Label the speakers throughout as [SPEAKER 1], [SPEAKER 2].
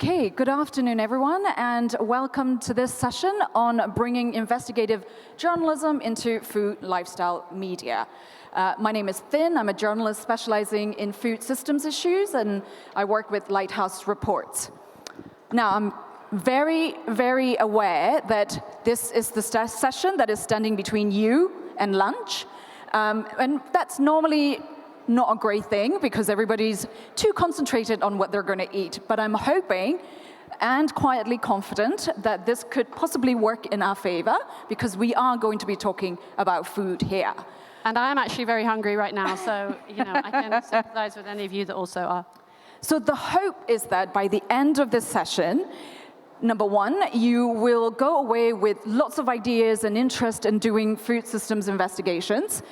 [SPEAKER 1] Okay, good afternoon, everyone, and welcome to this session on bringing investigative journalism into food lifestyle media. My name is Finn. I'm a journalist specializing in food systems issues, and I work with Lighthouse Reports. Now, I'm very, very aware that this is the session that is standing between you and lunch, and that's normally not a great thing because everybody's too concentrated on what they're going to eat. But I'm hoping and quietly confident that this could possibly work in our favor because we are going to be talking about food here.
[SPEAKER 2] And I am actually very hungry right now, so I can sympathize with any of you that also are.
[SPEAKER 1] So the hope is that by the end of this session, number one, you will go away with lots of ideas and interest in doing food systems investigations.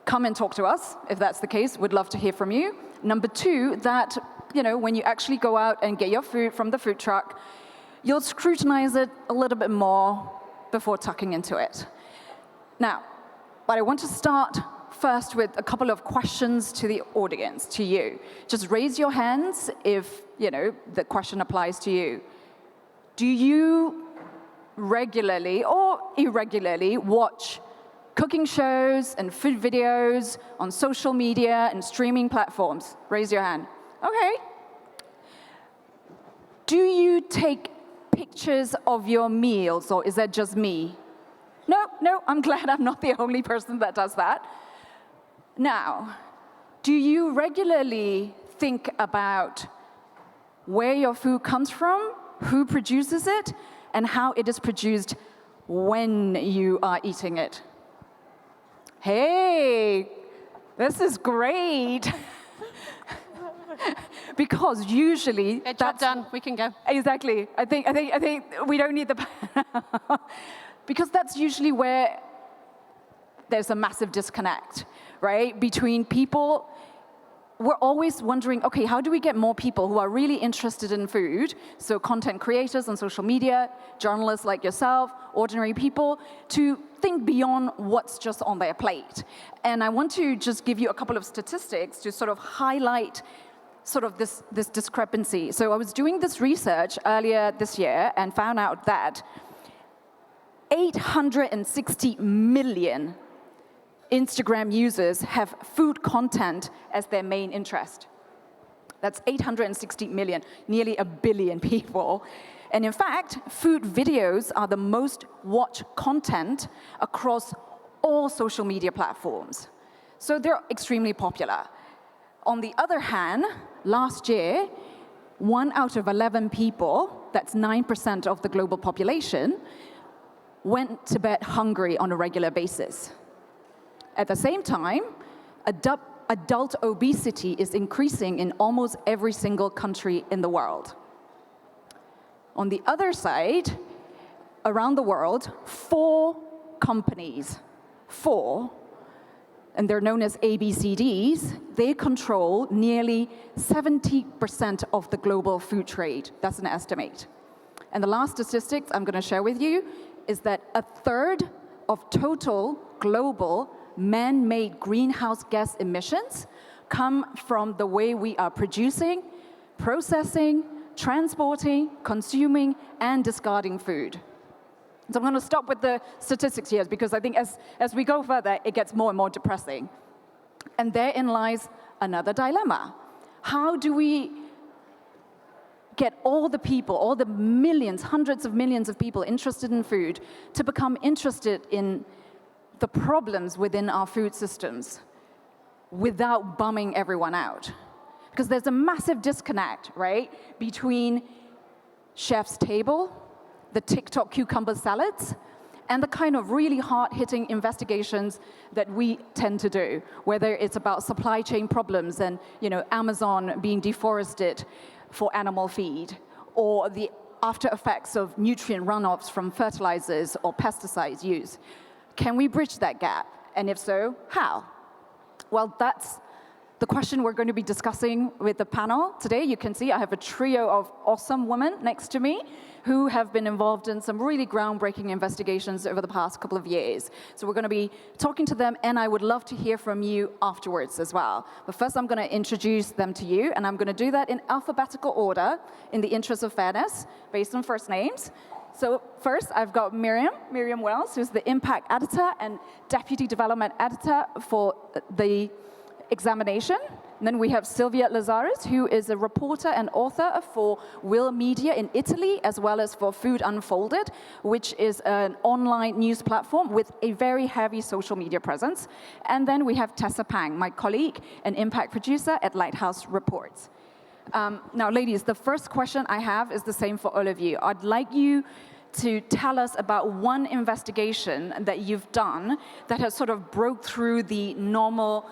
[SPEAKER 1] Come and talk to us, if that's the case. We'd love to hear from you. Number two, that when you actually go out and get your food from the food truck, you'll scrutinize it a little bit more before tucking into it. Now, but I want to start first with a couple of questions to the audience, to you. Just raise your hands if the question applies to you. Do you regularly or irregularly watch cooking shows and food videos on social media and streaming platforms? Raise your hand. Okay. Do you take pictures of your meals, or is that just me? No, I'm glad I'm not the only person that does that. Now, do you regularly think about where your food comes from, who produces it, and how it is produced when you are eating it? Hey, this is great. Because usually
[SPEAKER 2] job done. We can go.
[SPEAKER 1] Exactly. I think we don't need the because that's usually where there's a massive disconnect, right? Between people. We're always wondering, okay, how do we get more people who are really interested in food, so content creators on social media, journalists like yourself, ordinary people, to think beyond what's just on their plate. And I want to just give you a couple of statistics to sort of highlight sort of this discrepancy. So I was doing this research earlier this year and found out that 860 million Instagram users have food content as their main interest. That's 860 million, nearly 1 billion people. And in fact, food videos are the most watched content across all social media platforms. So they're extremely popular. On the other hand, last year, 1 out of 11 people, that's 9% of the global population, went to bed hungry on a regular basis. At the same time, adult obesity is increasing in almost every single country in the world. On the other side, around the world, 4 companies, and they're known as ABCDs, they control nearly 70% of the global food trade. That's an estimate. And the last statistics I'm going to share with you is that 1/3 of total global man-made greenhouse gas emissions come from the way we are producing, processing, transporting, consuming, and discarding food. So I'm going to stop with the statistics here because I think as we go further, it gets more and more depressing. And therein lies another dilemma. How do we get all the people, all the millions, hundreds of millions of people interested in food to become interested in the problems within our food systems without bumming everyone out? Because there's a massive disconnect, right, between chef's table, the TikTok cucumber salads, and the kind of really hard-hitting investigations that we tend to do, whether it's about supply chain problems and Amazon being deforested for animal feed, or the after effects of nutrient runoffs from fertilizers or pesticides use. Can we bridge that gap? And if so, how? Well, that's the question we're going to be discussing with the panel today. You can see I have a trio of awesome women next to me who have been involved in some really groundbreaking investigations over the past couple of years. So we're going to be talking to them, and I would love to hear from you afterwards as well. But first, I'm going to introduce them to you, and I'm going to do that in alphabetical order in the interest of fairness, based on first names. So first, I've got Miriam Wells, who's the impact editor and deputy development editor for the examination. And then we have Silvia Lazzaris, who is a reporter and author for Will Media in Italy, as well as for Food Unfolded, which is an online news platform with a very heavy social media presence. And then we have Tessa Pang, my colleague and impact producer at Lighthouse Reports. Now, ladies, the first question I have is the same for all of you. I'd like you to tell us about one investigation that you've done that has sort of broke through the normal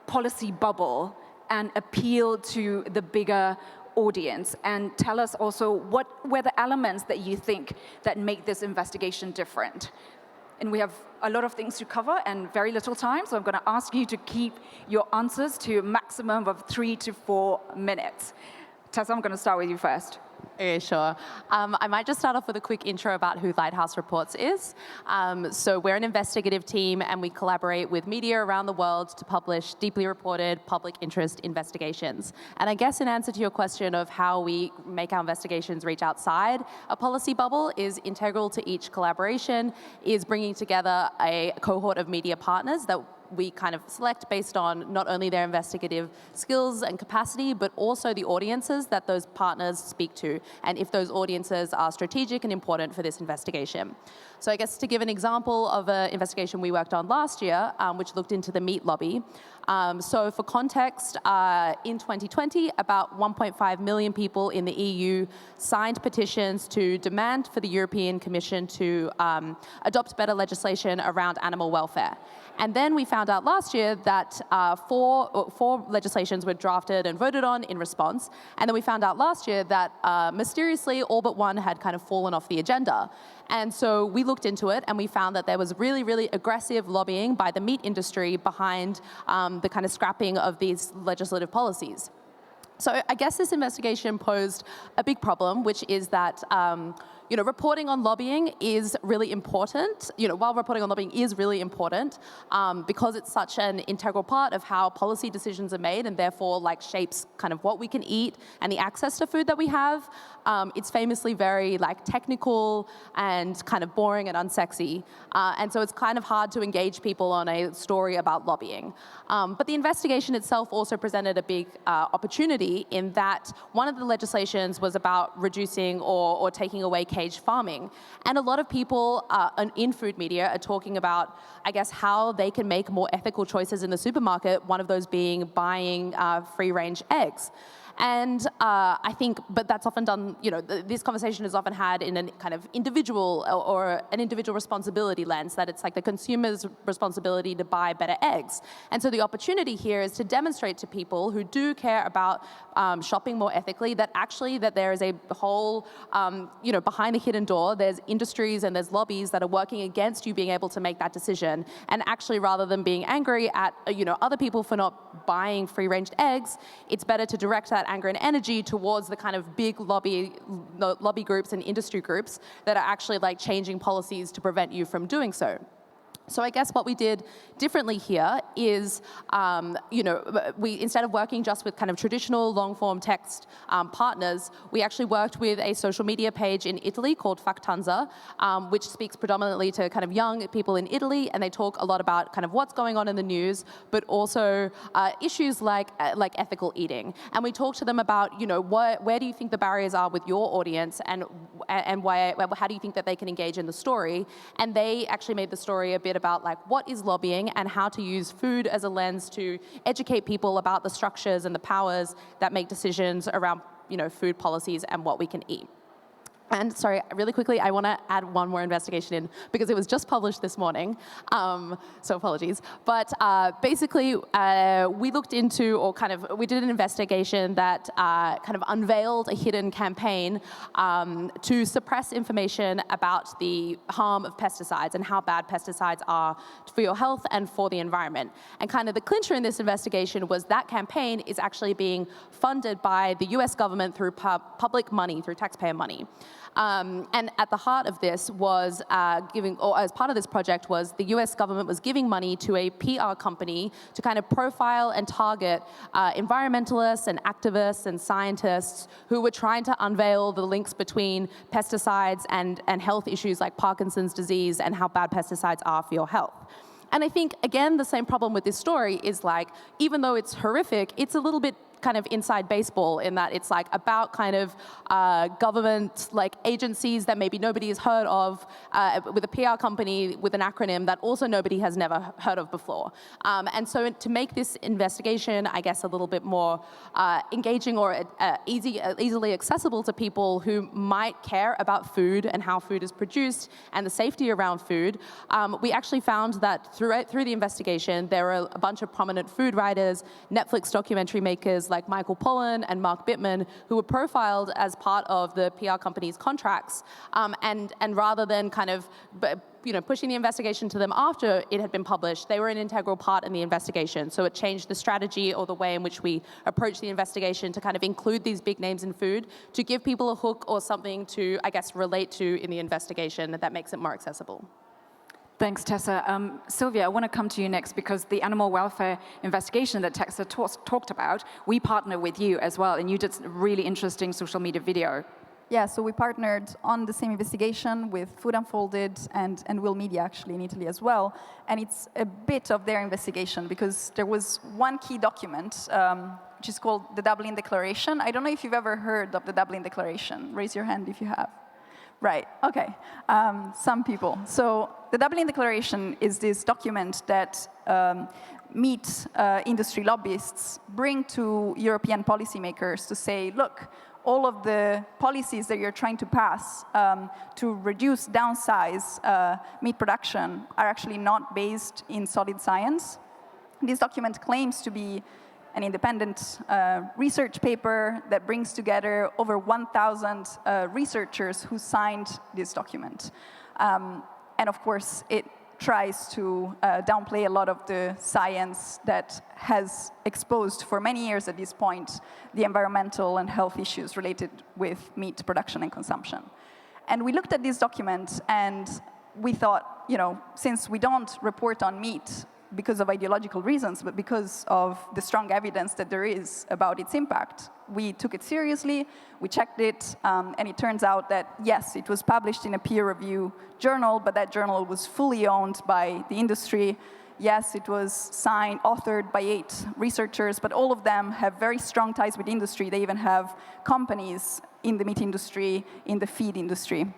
[SPEAKER 1] policy bubble and appeal to the bigger audience, and tell us also what were the elements that you think that make this investigation different. And we have a lot of things to cover and very little time, so I'm going to ask you to keep your answers to a maximum of 3 to 4 minutes. Tessa, I'm going to start with you first.
[SPEAKER 3] Okay, sure. I might just start off with a quick intro about who Lighthouse Reports is. So we're an investigative team, and we collaborate with media around the world to publish deeply reported public interest investigations. And I guess in answer to your question of how we make our investigations reach outside a policy bubble, is integral to each collaboration is bringing together a cohort of media partners that we kind of select based on not only their investigative skills and capacity, but also the audiences that those partners speak to, and if those audiences are strategic and important for this investigation. So I guess to give an example of an investigation we worked on last year, which looked into the meat lobby. So for context, in 2020, about 1.5 million people in the EU signed petitions to demand for the European Commission to adopt better legislation around animal welfare. And then we found out last year that four legislations were drafted and voted on in response. And then we found out last year that mysteriously all but one had kind of fallen off the agenda. And so we looked into it, and we found that there was really, really aggressive lobbying by the meat industry behind the kind of scrapping of these legislative policies. So I guess this investigation posed a big problem, which is that reporting on lobbying is really important. While reporting on lobbying is really important, because it's such an integral part of how policy decisions are made, and therefore shapes kind of what we can eat and the access to food that we have. It's famously very technical and kind of boring and unsexy, and so it's kind of hard to engage people on a story about lobbying. But the investigation itself also presented a big opportunity in that one of the legislations was about reducing or taking away cage farming. And a lot of people in food media are talking about, I guess, how they can make more ethical choices in the supermarket, one of those being buying free-range eggs. And I think, but that's often done, this conversation is often had in a kind of individual or an individual responsibility lens, that it's the consumer's responsibility to buy better eggs. And so the opportunity here is to demonstrate to people who do care about shopping more ethically that there is a whole, behind the hidden door, there's industries and there's lobbies that are working against you being able to make that decision. And actually, rather than being angry at, other people for not buying free-range eggs, it's better to direct that anger and energy towards the kind of big lobby groups and industry groups that are actually changing policies to prevent you from doing so. So I guess what we did differently here is, we, instead of working just with kind of traditional long-form text partners, we actually worked with a social media page in Italy called Factanza, which speaks predominantly to kind of young people in Italy, and they talk a lot about kind of what's going on in the news, but also issues like ethical eating. And we talked to them about, where do you think the barriers are with your audience, and how do you think that they can engage in the story? And they actually made the story a bit about what is lobbying and how to use food as a lens to educate people about the structures and the powers that make decisions around food policies and what we can eat. And sorry, really quickly, I want to add one more investigation in because it was just published this morning, so apologies. But basically, we looked into, or we did an investigation that kind of unveiled a hidden campaign to suppress information about the harm of pesticides and how bad pesticides are for your health and for the environment. And kind of the clincher in this investigation was that campaign is actually being funded by the US government through public money, through taxpayer money. And at the heart of this was as part of this project was the US government was giving money to a PR company to kind of profile and target environmentalists and activists and scientists who were trying to unveil the links between pesticides and health issues like Parkinson's disease and how bad pesticides are for your health. And I think, again, the same problem with this story is like, even though it's horrific, it's a little bit kind of inside baseball in that it's like about kind of government like agencies that maybe nobody has heard of with a PR company with an acronym that also nobody has never heard of before. And so to make this investigation, I guess, a little bit more engaging or easily accessible to people who might care about food and how food is produced and the safety around food, we actually found that through the investigation, there were a bunch of prominent food writers, Netflix documentary makers, like Michael Pollan and Mark Bittman, who were profiled as part of the PR company's contracts, and rather than kind of pushing the investigation to them after it had been published, they were an integral part in the investigation. So it changed the strategy or the way in which we approach the investigation to kind of include these big names in food, to give people a hook or something to, I guess, relate to in the investigation that makes it more accessible.
[SPEAKER 1] Thanks, Tessa. Sylvia, I want to come to you next because the animal welfare investigation that Tessa talked about, we partner with you as well, and you did a really interesting social media video.
[SPEAKER 4] Yeah, so we partnered on the same investigation with Food Unfolded and Will Media, actually, in Italy as well. And it's a bit of their investigation because there was one key document, which is called the Dublin Declaration. I don't know if you've ever heard of the Dublin Declaration. Raise your hand if you have. Right, okay, some people. So the Dublin Declaration is this document that meat industry lobbyists bring to European policymakers to say, look, all of the policies that you're trying to pass to reduce, downsize meat production are actually not based in solid science. This document claims to be an independent research paper that brings together over 1,000 researchers who signed this document. And of course, it tries to downplay a lot of the science that has exposed for many years at this point the environmental and health issues related with meat production and consumption. And we looked at this document and we thought, since we don't report on meat because of ideological reasons, but because of the strong evidence that there is about its impact, we took it seriously, we checked it, and it turns out that, yes, it was published in a peer review journal, but that journal was fully owned by the industry. Yes, it was authored by 8 researchers, but all of them have very strong ties with industry. They even have companies in the meat industry, in the feed industry.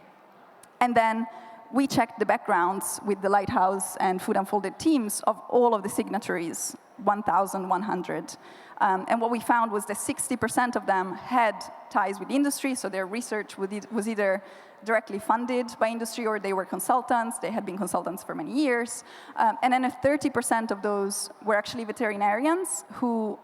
[SPEAKER 4] And then we checked the backgrounds with the Lighthouse and Food Unfolded teams of all of the signatories, 1,100. And what we found was that 60% of them had ties with industry, so their research was either directly funded by industry or they were consultants. They had been consultants for many years. And then 30% of those were actually veterinarians who,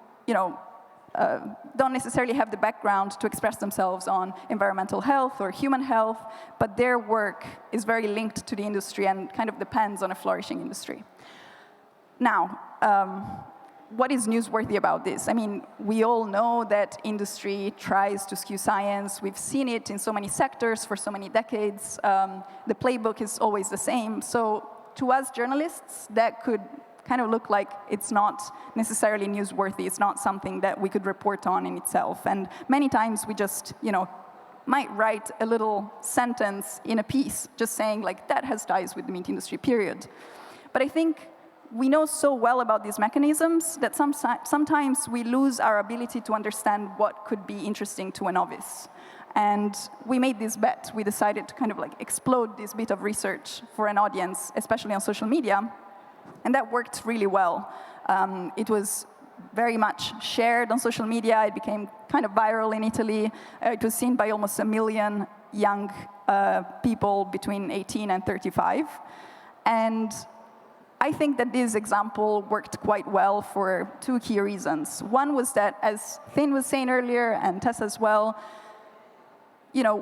[SPEAKER 4] don't necessarily have the background to express themselves on environmental health or human health, but their work is very linked to the industry and kind of depends on a flourishing industry. Now, what is newsworthy about this? I mean, we all know that industry tries to skew science. We've seen it in so many sectors for so many decades. The playbook is always the same. So to us journalists, that could kind of look like it's not necessarily newsworthy. It's not something that we could report on in itself. And many times we just, might write a little sentence in a piece just saying, like, that has ties with the meat industry, period. But I think we know so well about these mechanisms that sometimes we lose our ability to understand what could be interesting to a novice. And we made this bet. We decided to kind of explode this bit of research for an audience, especially on social media. And that worked really well. It was very much shared on social media. It became kind of viral in Italy. It was seen by almost 1 million young people between 18 and 35. And I think that this example worked quite well for 2 key reasons. One was that, as Finn was saying earlier, and Tess as well,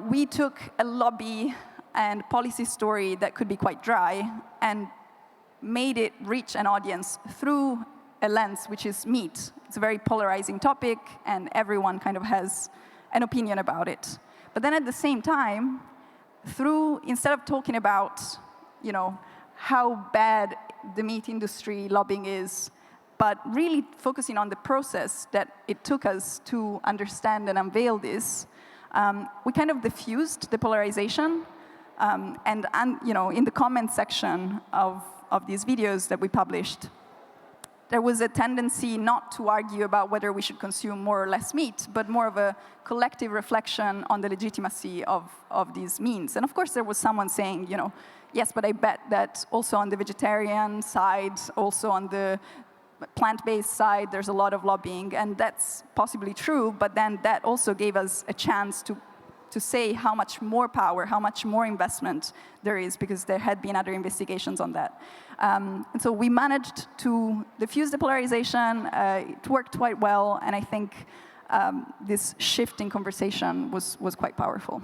[SPEAKER 4] we took a lobby and policy story that could be quite dry and made it reach an audience through a lens which is meat. It's a very polarizing topic, and everyone kind of has an opinion about it. But then at the same time, instead of talking about, how bad the meat industry lobbying is, but really focusing on the process that it took us to understand and unveil this, we kind of diffused the polarization. And in the comment section of these videos that we published, there was a tendency not to argue about whether we should consume more or less meat, but more of a collective reflection on the legitimacy of these means. And of course, there was someone saying, yes, but I bet that also on the vegetarian side, also on the plant-based side, there's a lot of lobbying, and that's possibly true, but then that also gave us a chance to say how much more power, how much more investment there is, because there had been other investigations on that. And so we managed to diffuse the polarization. It worked quite well, and I think this shift in conversation was quite powerful.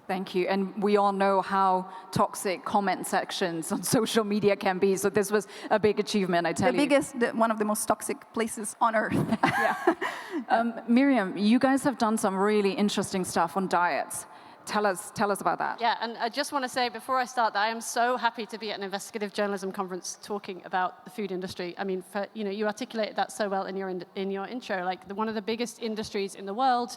[SPEAKER 1] Thank you. And we all know how toxic comment sections on social media can be, so this was a big achievement, I tell you.
[SPEAKER 4] One of the most toxic places on earth.
[SPEAKER 1] Miriam, you guys have done some really interesting stuff on diets. Tell us about that.
[SPEAKER 2] Yeah, and I just want to say before I start that I am so happy to be at an investigative journalism conference talking about the food industry. I mean, you articulated that so well in your intro. Like one of the biggest industries in the world.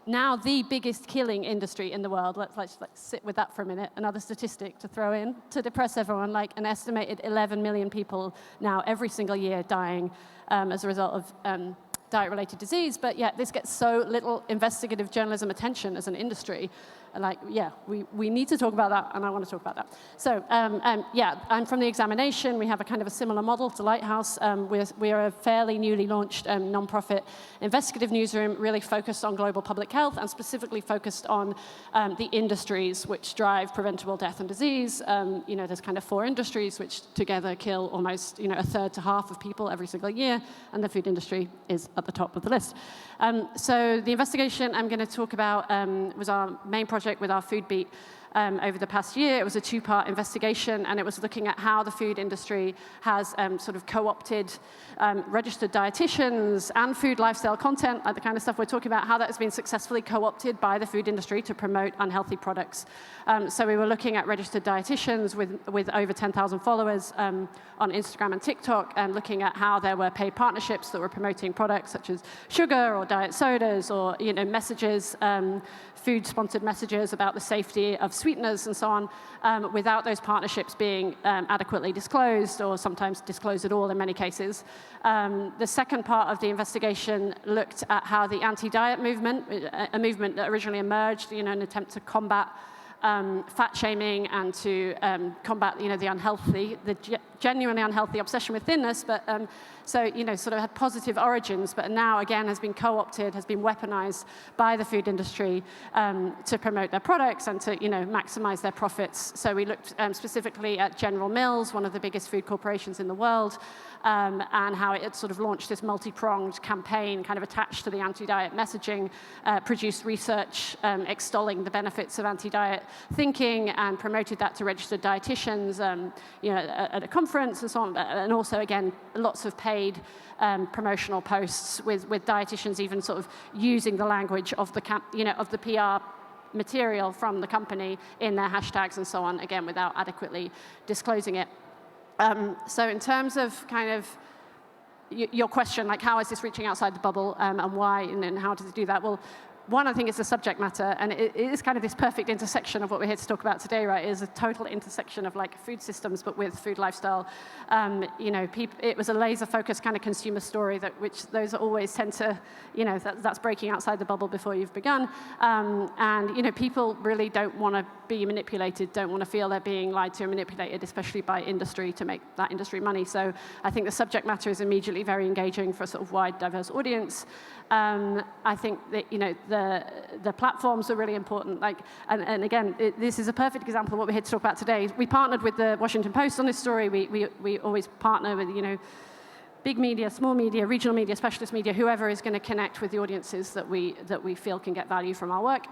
[SPEAKER 2] Now the biggest killing industry in the world. Let's sit with that for a minute. Another statistic to throw in to depress everyone, like an estimated 11 million people now every single year dying as a result of diet-related disease. But yeah, this gets so little investigative journalism attention as an industry. We need to talk about that, and I want to talk about that. So, I'm from the Examination. We have a kind of a similar model to Lighthouse. We are a fairly newly launched non-profit investigative newsroom, really focused on global public health, and specifically focused on the industries which drive preventable death and disease. There's kind of 4 industries which together kill almost, a third to half of people every single year, and the food industry is at the top of the list. So the investigation I'm going to talk about was our main project with our food beat over the past year. It was a 2-part investigation, and it was looking at how the food industry has sort of co-opted registered dietitians and food lifestyle content, like the kind of stuff we're talking about, how that has been successfully co-opted by the food industry to promote unhealthy products. So we were looking at registered dietitians with over 10,000 followers on Instagram and TikTok, and looking at how there were paid partnerships that were promoting products such as sugar or diet sodas, or messages, food-sponsored messages about the safety of sweeteners and so on, without those partnerships being adequately disclosed, or sometimes disclosed at all in many cases. The second part of the investigation looked at how the anti-diet movement, a movement that originally emerged, in an attempt to combat fat shaming and to combat, the genuinely unhealthy obsession with thinness, but sort of had positive origins, but now again has been co-opted, has been weaponized by the food industry to promote their products and to maximize their profits. So we looked specifically at General Mills, one of the biggest food corporations in the world, and how it had sort of launched this multi-pronged campaign kind of attached to the anti-diet messaging, produced research extolling the benefits of anti-diet thinking, and promoted that to registered dietitians at a conference and so on, and also, again, lots of paid promotional posts with dietitians even sort of using the language of the PR material from the company in their hashtags and so on, again, without adequately disclosing it. So in terms of kind of your question, like how is this reaching outside the bubble and why and how does it do that? Well, one, I think it's the subject matter, and it is kind of this perfect intersection of what we're here to talk about today, right? It is a total intersection of like food systems, but with food lifestyle. You know, it was a laser-focused kind of consumer story which those always tend to, you know, that's breaking outside the bubble before you've begun. And you know, people really don't want to be manipulated, don't want to feel they're being lied to and manipulated, especially by industry to make that industry money. So I think the subject matter is immediately very engaging for a sort of wide, diverse audience. I think that, you know, the platforms are really important. Like, and again, this is a perfect example of what we're here to talk about today. We partnered with the Washington Post on this story. We always partner with, you know, big media, small media, regional media, specialist media, whoever is going to connect with the audiences that we feel can get value from our work.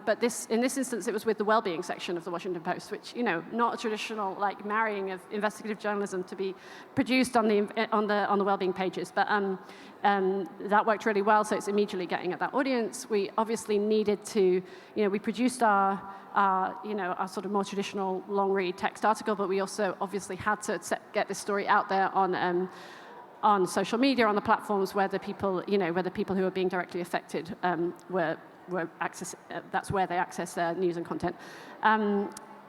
[SPEAKER 2] But in this instance, it was with the well-being section of the Washington Post, which, you know, not a traditional like marrying of investigative journalism to be produced on the well-being pages, but that worked really well. So it's immediately getting at that audience. We obviously needed to, you know, we produced our sort of more traditional long-read text article, but we also obviously had to get this story out there on social media, on the platforms where the people, you know, where the people who are being directly affected were that's where they access their news and content.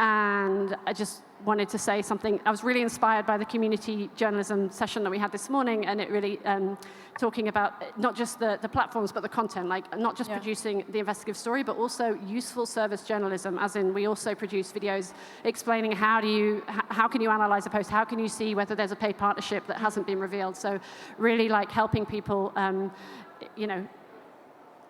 [SPEAKER 2] And I just wanted to say something. I was really inspired by the community journalism session that we had this morning, and it really talking about not just the platforms, but the content, like not just producing the investigative story, but also useful service journalism, as in we also produce videos explaining how can you analyze a post, how can you see whether there's a paid partnership that hasn't been revealed. So really like helping people, you know,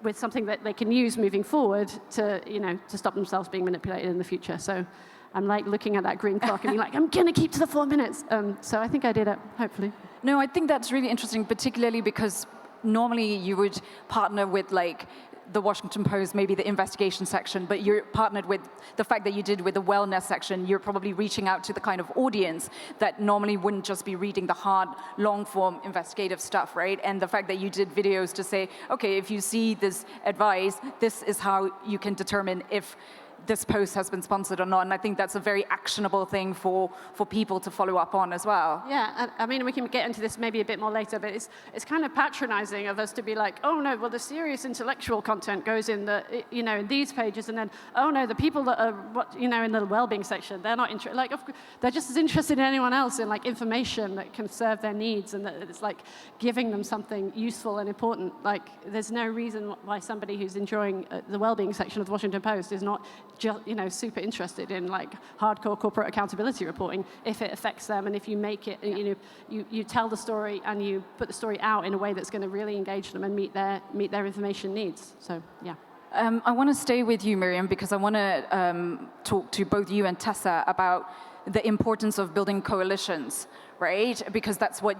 [SPEAKER 2] with something that they can use moving forward to, you know, to stop themselves being manipulated in the future. So I'm like looking at that green clock and being like, I'm gonna keep to the 4 minutes. So I think I did it, hopefully.
[SPEAKER 1] No, I think that's really interesting, particularly because normally you would partner with like the Washington Post, maybe the investigation section, but you're partnered with the fact that you did with the wellness section. You're probably reaching out to the kind of audience that normally wouldn't just be reading the hard, long-form investigative stuff, right? And the fact that you did videos to say, okay, if you see this advice, this is how you can determine if this post has been sponsored or not. And I think that's a very actionable thing for people to follow up on as well.
[SPEAKER 2] Yeah, I mean, we can get into this maybe a bit more later, but it's kind of patronizing of us to be like, oh no, well the serious intellectual content goes in the, you know, in these pages, and then, oh no, the people that are, you know, in the well-being section, they're not interested, like, they're just as interested in anyone else in like information that can serve their needs, and that it's like giving them something useful and important. Like, there's no reason why somebody who's enjoying the well-being section of the Washington Post is not just, you know, super interested in like hardcore corporate accountability reporting if it affects them, and if you make it, you know, you tell the story and you put the story out in a way that's going to really engage them and meet their information needs. So yeah.
[SPEAKER 1] I want to stay with you, Miriam, because I want to talk to both you and Tessa about the importance of building coalitions, right? Because that's what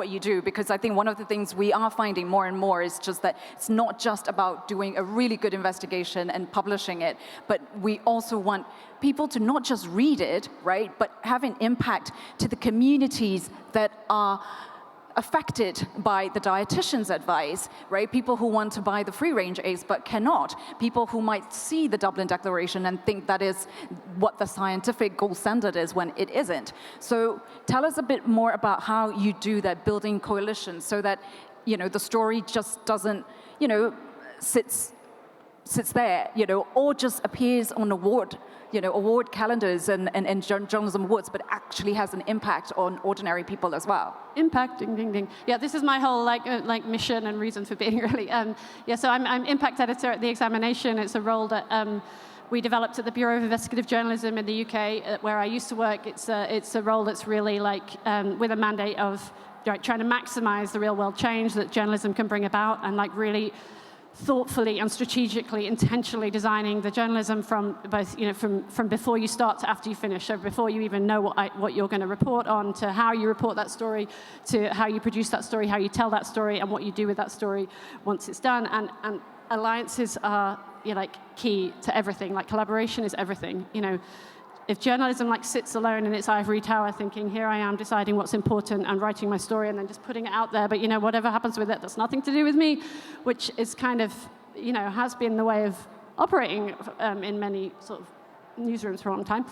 [SPEAKER 1] you do. Because I think one of the things we are finding more and more is just that it's not just about doing a really good investigation and publishing it, but we also want people to not just read it, right, but have an impact to the communities that are affected by the dietitian's advice, right? People who want to buy the free-range eggs but cannot. People who might see the Dublin Declaration and think that is what the scientific gold standard is when it isn't. So tell us a bit more about how you do that, building coalitions, so that, you know, the story just doesn't, you know, sits there, you know, or just appears on award calendars and journalism awards, but actually has an impact on ordinary people as well.
[SPEAKER 2] Impact, ding, ding, ding. Yeah, this is my whole like mission and reason for being really. Yeah, so I'm impact editor at The Examination. It's a role that we developed at the Bureau of Investigative Journalism in the UK, where I used to work. It's a role that's really like with a mandate of trying to maximize the real world change that journalism can bring about, and like really thoughtfully and strategically, intentionally designing the journalism from both, you know, from before you start to after you finish. So before you even know what you're going to report on, to how you report that story, to how you produce that story, how you tell that story, and what you do with that story once it's done. And alliances are, you know, like key to everything. Like collaboration is everything. You know, if journalism like sits alone in its ivory tower thinking, here I am deciding what's important and writing my story and then just putting it out there, but you know, whatever happens with it, that's nothing to do with me, which is kind of, you know, has been the way of operating in many sort of newsrooms for a long time,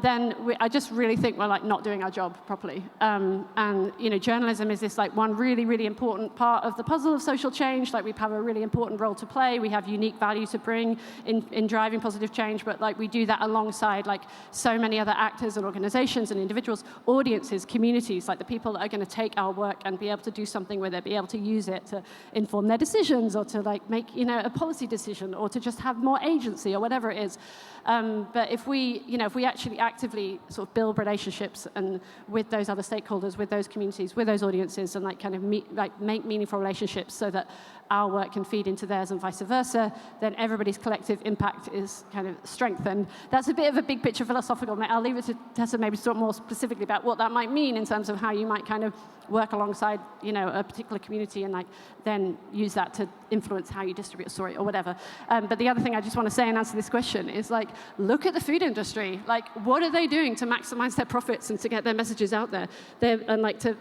[SPEAKER 2] then I just really think we're like not doing our job properly. And you know, journalism is this like one really, really important part of the puzzle of social change. Like we have a really important role to play. We have unique value to bring in driving positive change, but like we do that alongside like so many other actors and organizations and individuals, audiences, communities, like the people that are going to take our work and be able to do something with it, be able to use it to inform their decisions or to like make, you know, a policy decision or to just have more agency or whatever it is. But if we, you know, if we actually actively sort of build relationships and with those other stakeholders, with those communities, with those audiences, and like kind of make meaningful relationships so that our work can feed into theirs and vice versa, then everybody's collective impact is kind of strengthened. That's a bit of a big picture philosophical. I'll leave it to Tessa maybe to talk more specifically about what that might mean in terms of how you might kind of work alongside, you know, a particular community and like then use that to influence how you distribute a story or whatever. But the other thing I just want to say and answer this question is like, look at the food industry. Like, what are they doing to maximize their profits and to get their messages out there? And like to,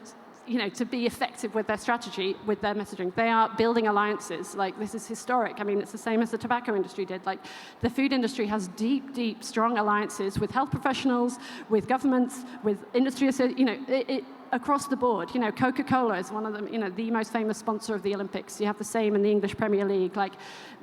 [SPEAKER 2] you know, to be effective with their strategy, with their messaging. They are building alliances. Like, this is historic. I mean, it's the same as the tobacco industry did. Like, the food industry has deep, deep, strong alliances with health professionals, with governments, with industry, you know, across the board. You know, Coca-Cola is one of them, you know, the most famous sponsor of the Olympics. You have the same in the English Premier League. Like,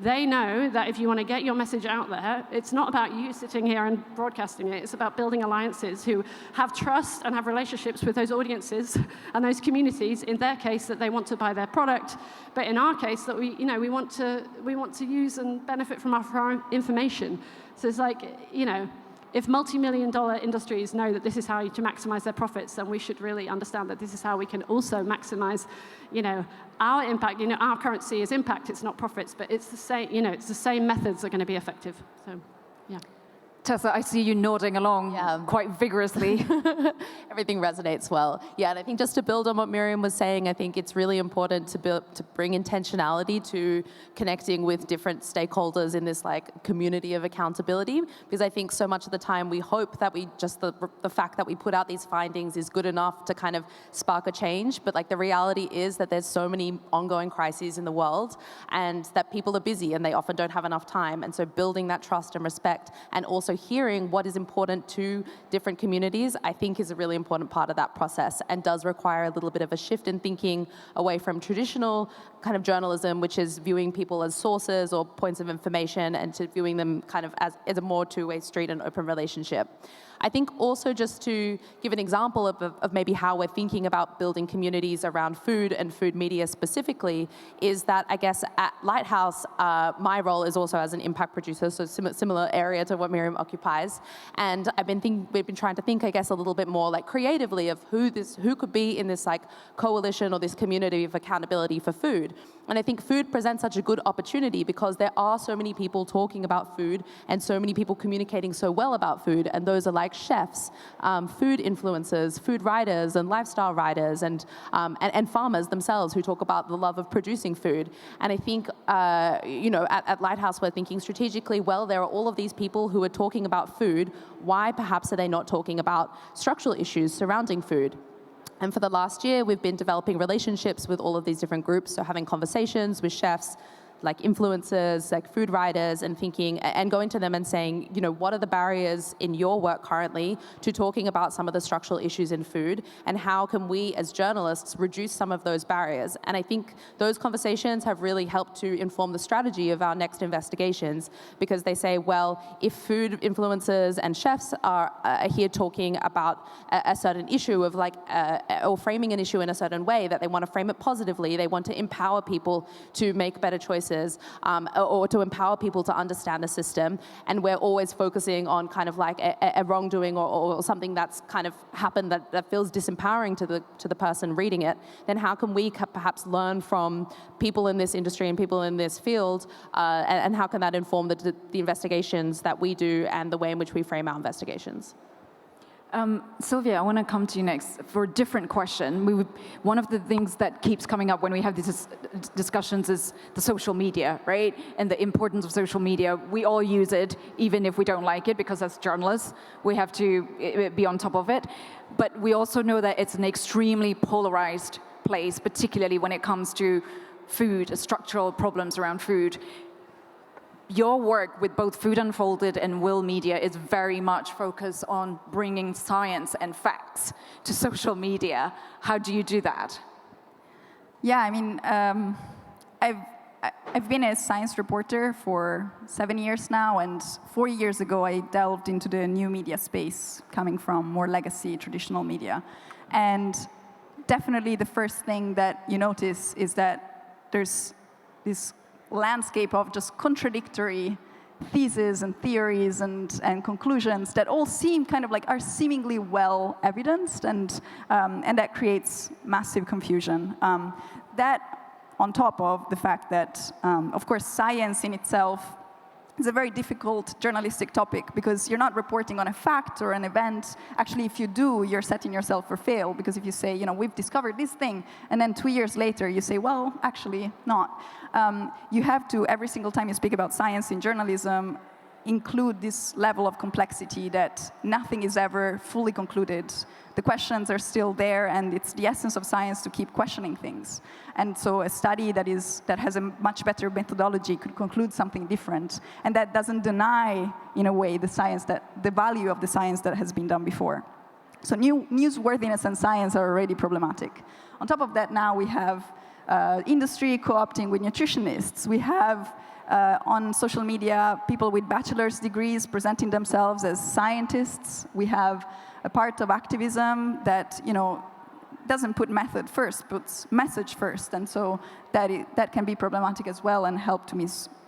[SPEAKER 2] they know that if you want to get your message out there, it's not about you sitting here and broadcasting it. It's about building alliances who have trust and have relationships with those audiences and those communities, in their case, that they want to buy their product. But in our case, that we, you know, we want to use and benefit from our information. So it's like, you know, if multi-million-dollar industries know that this is how to maximize their profits, then we should really understand that this is how we can also maximize, you know, our impact. You know, our currency is impact, it's not profits, but it's the same, you know, it's the same methods are going to be effective. So, yeah.
[SPEAKER 1] Tessa, I see you nodding along quite vigorously.
[SPEAKER 3] Everything resonates well. Yeah, and I think just to build on what Miriam was saying, I think it's really important to bring intentionality to connecting with different stakeholders in this like community of accountability, because I think so much of the time we hope that we just the fact that we put out these findings is good enough to kind of spark a change, but like the reality is that there's so many ongoing crises in the world and that people are busy and they often don't have enough time, and so building that trust and respect and also hearing what is important to different communities, I think is a really important part of that process and does require a little bit of a shift in thinking away from traditional kind of journalism, which is viewing people as sources or points of information, and to viewing them kind of as a more two-way street and open relationship. I think also just to give an example of maybe how we're thinking about building communities around food and food media specifically is that I guess at Lighthouse, my role is also as an impact producer, so similar area to what Miriam occupies. And we've been trying to think, I guess, a little bit more like creatively of who could be in this like coalition or this community of accountability for food. And I think food presents such a good opportunity because there are so many people talking about food and so many people communicating so well about food, and those are like chefs, food influencers, food writers and lifestyle writers, and farmers themselves who talk about the love of producing food. And I think, you know, at Lighthouse we're thinking strategically, well, there are all of these people who are talking about food. Why perhaps are they not talking about structural issues surrounding food? And for the last year, we've been developing relationships with all of these different groups, so having conversations with chefs, like influencers, like food writers, and thinking and going to them and saying, you know, what are the barriers in your work currently to talking about some of the structural issues in food, and how can we as journalists reduce some of those barriers? And I think those conversations have really helped to inform the strategy of our next investigations, because they say, well, if food influencers and chefs are here talking about a certain issue of like, or framing an issue in a certain way, that they want to frame it positively, they want to empower people to make better choices, or to empower people to understand the system, and we're always focusing on kind of like a wrongdoing or something that's kind of happened that feels disempowering to the person reading it, then how can we perhaps learn from people in this industry and people in this field, and how can that inform the investigations that we do and the way in which we frame our investigations?
[SPEAKER 1] Sylvia, I want to come to you next for a different question. One of the things that keeps coming up when we have these discussions is the social media, right? And the importance of social media. We all use it, even if we don't like it, because as journalists, we have to be on top of it. But we also know that it's an extremely polarized place, particularly when it comes to food, structural problems around food. your work with both Food Unfolded and Will Media is very much focused on bringing science and facts to social media. How do you do that?
[SPEAKER 4] Yeah, I mean, I've been a science reporter for 7 years now, and 4 years ago I delved into the new media space, coming from more legacy traditional media. And definitely the first thing that you notice is that there's this landscape of just contradictory theses and theories and conclusions that all seem kind of like are seemingly well evidenced, and that creates massive confusion. That on top of the fact that, of course, science in itself is a very difficult journalistic topic, because you're not reporting on a fact or an event. Actually, if you do, you're setting yourself for fail, because if you say, you know, we've discovered this thing, and then 2 years later you say, well, actually not. You have to, every single time you speak about science in journalism, include this level of complexity that nothing is ever fully concluded. The questions are still there, and it's the essence of science to keep questioning things. And so a study that has a much better methodology could conclude something different, and that doesn't deny, in a way, the value of the science that has been done before. So newsworthiness and science are already problematic. On top of that, now we have industry co-opting with nutritionists. We have on social media people with bachelor's degrees presenting themselves as scientists. We have a part of activism that, you know, doesn't put method first, puts message first, and so that can be problematic as well and help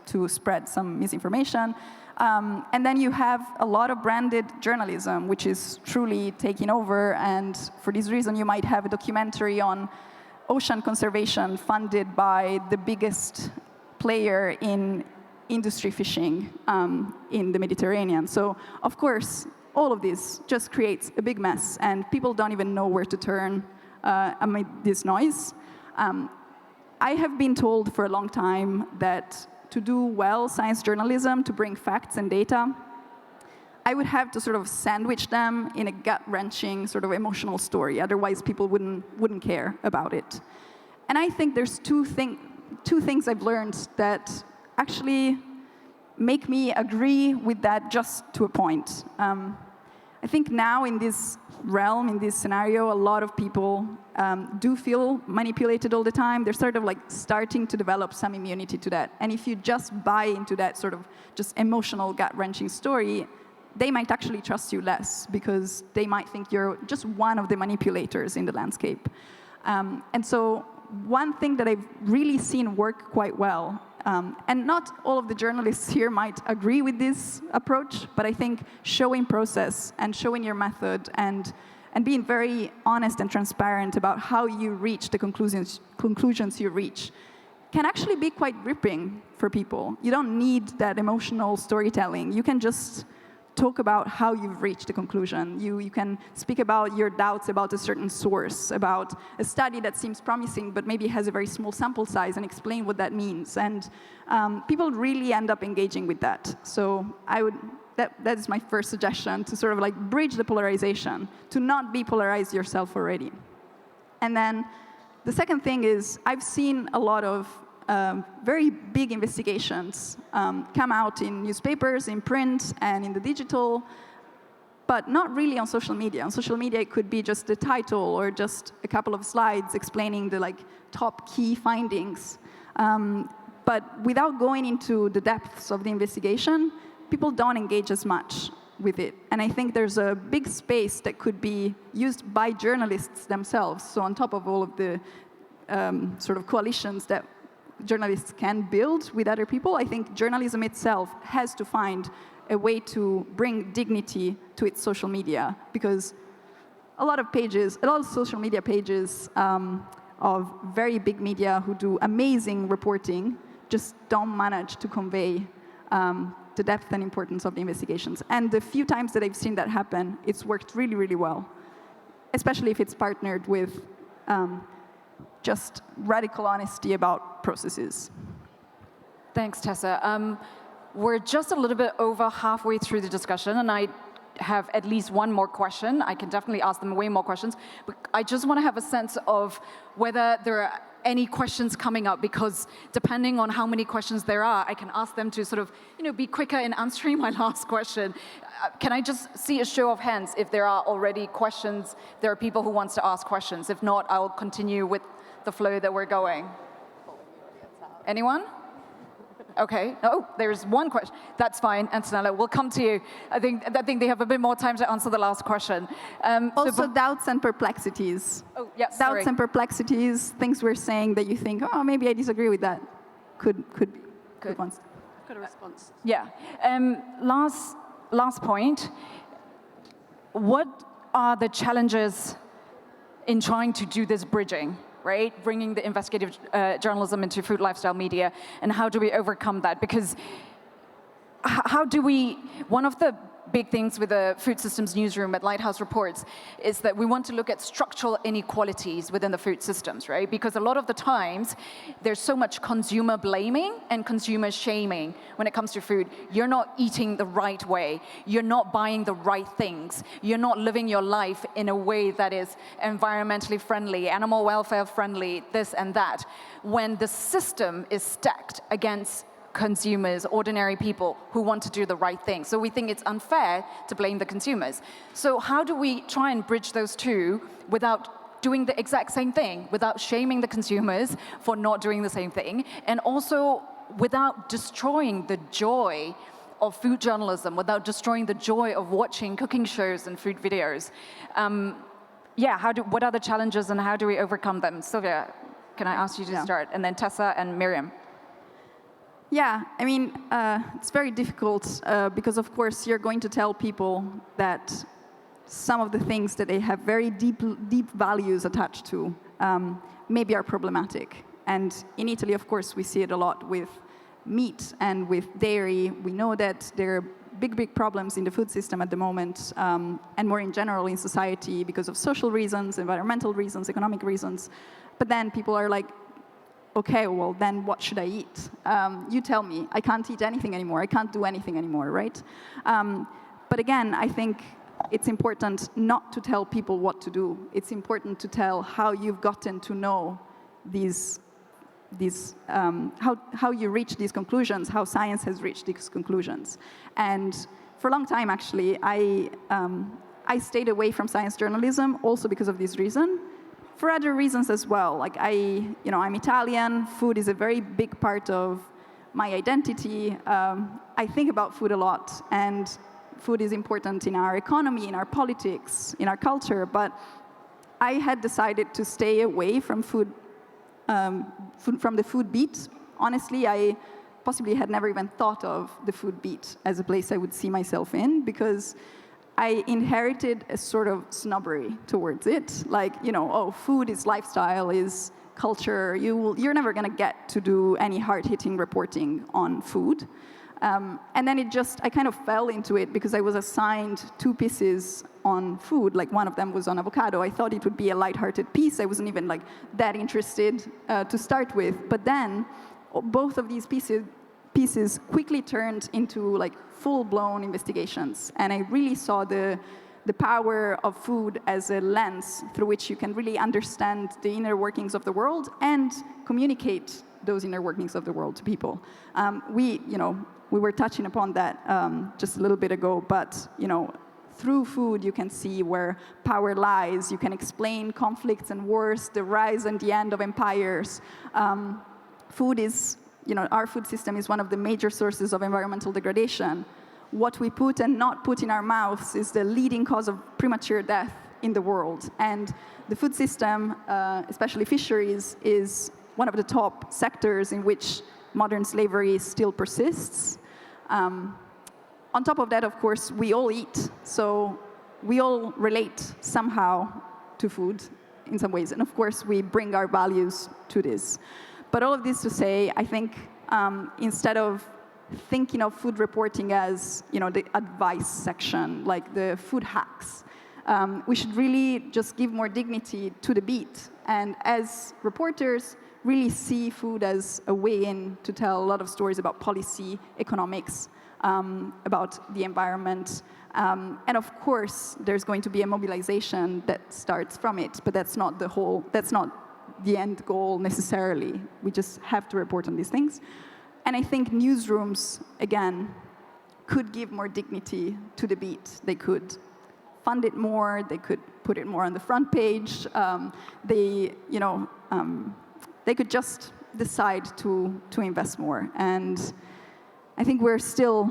[SPEAKER 4] to spread some misinformation. And then you have a lot of branded journalism, which is truly taking over, and for this reason you might have a documentary on ocean conservation funded by the biggest player in industry fishing in the Mediterranean. So, of course, all of this just creates a big mess, and people don't even know where to turn amid this noise. I have been told for a long time that to do well science journalism, to bring facts and data, I would have to sort of sandwich them in a gut-wrenching sort of emotional story. Otherwise, people wouldn't care about it. And I think there's two things I've learned that actually make me agree with that just to a point. I think now in this realm, in this scenario, a lot of people do feel manipulated all the time. They're sort of like starting to develop some immunity to that. And if you just buy into that sort of just emotional, gut-wrenching story, they might actually trust you less, because they might think you're just one of the manipulators in the landscape. And so one thing that I've really seen work quite well, and not all of the journalists here might agree with this approach, but I think showing process and showing your method and being very honest and transparent about how you reach the conclusions you reach can actually be quite gripping for people. You don't need that emotional storytelling. You can just talk about how you've reached a conclusion. You can speak about your doubts about a certain source, about a study that seems promising but maybe has a very small sample size, and explain what that means. And people really end up engaging with that. So that is my first suggestion, to sort of like bridge the polarization, to not be polarized yourself already. And then the second thing is, I've seen a lot of very big investigations come out in newspapers, in print, and in the digital, but not really on social media. On social media, it could be just the title or just a couple of slides explaining the top key findings. But without going into the depths of the investigation, people don't engage as much with it. And I think there's a big space that could be used by journalists themselves. So on top of all of the sort of coalitions that journalists can build with other people, I think journalism itself has to find a way to bring dignity to its social media, because a lot of social media pages of very big media who do amazing reporting just don't manage to convey the depth and importance of the investigations. And the few times that I've seen that happen, it's worked really, really well, especially if it's partnered with just radical honesty about processes.
[SPEAKER 1] Thanks, Tessa. We're just a little bit over halfway through the discussion, and I have at least one more question. I can definitely ask them way more questions, but I just want to have a sense of whether there are any questions coming up? Because depending on how many questions there are, I can ask them to sort of, be quicker in answering my last question. Can I just see a show of hands if there are already questions? There are people who want to ask questions. If not, I'll continue with the flow that we're going. Anyone? Okay. Oh, there's one question. That's fine, Antonella. We'll come to you. I think they have a bit more time to answer the last question.
[SPEAKER 4] Also, doubts and perplexities.
[SPEAKER 1] Oh, yes.
[SPEAKER 4] Doubts and perplexities, things we're saying that you think, oh, maybe I disagree with that. Could be good ones.
[SPEAKER 2] Got a response.
[SPEAKER 1] Yeah. Last point. What are the challenges in trying to do this bridging? Right, bringing the investigative journalism into food lifestyle media, and how do we overcome that? Because how do we, one of the big things with the food systems newsroom at Lighthouse Reports is that we want to look at structural inequalities within the food systems, right? Because a lot of the times, there's so much consumer blaming and consumer shaming when it comes to food. You're not eating the right way. You're not buying the right things. You're not living your life in a way that is environmentally friendly, animal welfare friendly, this and that. When the system is stacked against consumers, ordinary people who want to do the right thing. So we think it's unfair to blame the consumers. So how do we try and bridge those two without doing the exact same thing, without shaming the consumers for not doing the same thing, and also without destroying the joy of food journalism, without destroying the joy of watching cooking shows and food videos? What are the challenges and how do we overcome them? Sylvia, can I ask you to start? And then Tessa and Miriam.
[SPEAKER 4] Yeah, I mean, it's very difficult because, of course, you're going to tell people that some of the things that they have very deep values attached to maybe are problematic. And in Italy, of course, we see it a lot with meat and with dairy. We know that there are big problems in the food system at the moment, and more in general in society because of social reasons, environmental reasons, economic reasons. But then people are like, okay, well, then what should I eat? You tell me. I can't eat anything anymore. I can't do anything anymore, right? But again, I think it's important not to tell people what to do. It's important to tell how you've gotten to know how you reach these conclusions, how science has reached these conclusions. And for a long time, actually, I stayed away from science journalism also because of this reason. For other reasons as well, like I'm Italian. Food is a very big part of my identity. I think about food a lot, and food is important in our economy, in our politics, in our culture. But I had decided to stay away from food, from the food beat. Honestly, I possibly had never even thought of the food beat as a place I would see myself in, because I inherited a sort of snobbery towards it. Like, food is lifestyle, is culture. You're never going to get to do any hard-hitting reporting on food. And then I kind of fell into it because I was assigned 2 pieces on food. Like, one of them was on avocado. I thought it would be a lighthearted piece. I wasn't even that interested to start with. But then both of these pieces quickly turned into full-blown investigations, and I really saw the power of food as a lens through which you can really understand the inner workings of the world and communicate those inner workings of the world to people. We were touching upon that just a little bit ago, but through food you can see where power lies. You can explain conflicts and wars, the rise and the end of empires. Food is our food system is one of the major sources of environmental degradation. What we put and not put in our mouths is the leading cause of premature death in the world. And the food system, especially fisheries, is one of the top sectors in which modern slavery still persists. On top of that, of course, we all eat. So we all relate somehow to food in some ways. And of course, we bring our values to this. But all of this to say, I think instead of thinking of food reporting as the advice section, like the food hacks, we should really just give more dignity to the beat. And as reporters, really see food as a way in to tell a lot of stories about policy, economics, about the environment. And of course, there's going to be a mobilization that starts from it, but that's not the end goal necessarily. We just have to report on these things. And I think newsrooms, again, could give more dignity to the beat. They could fund it more. They could put it more on the front page. They could just decide to invest more. And I think we're still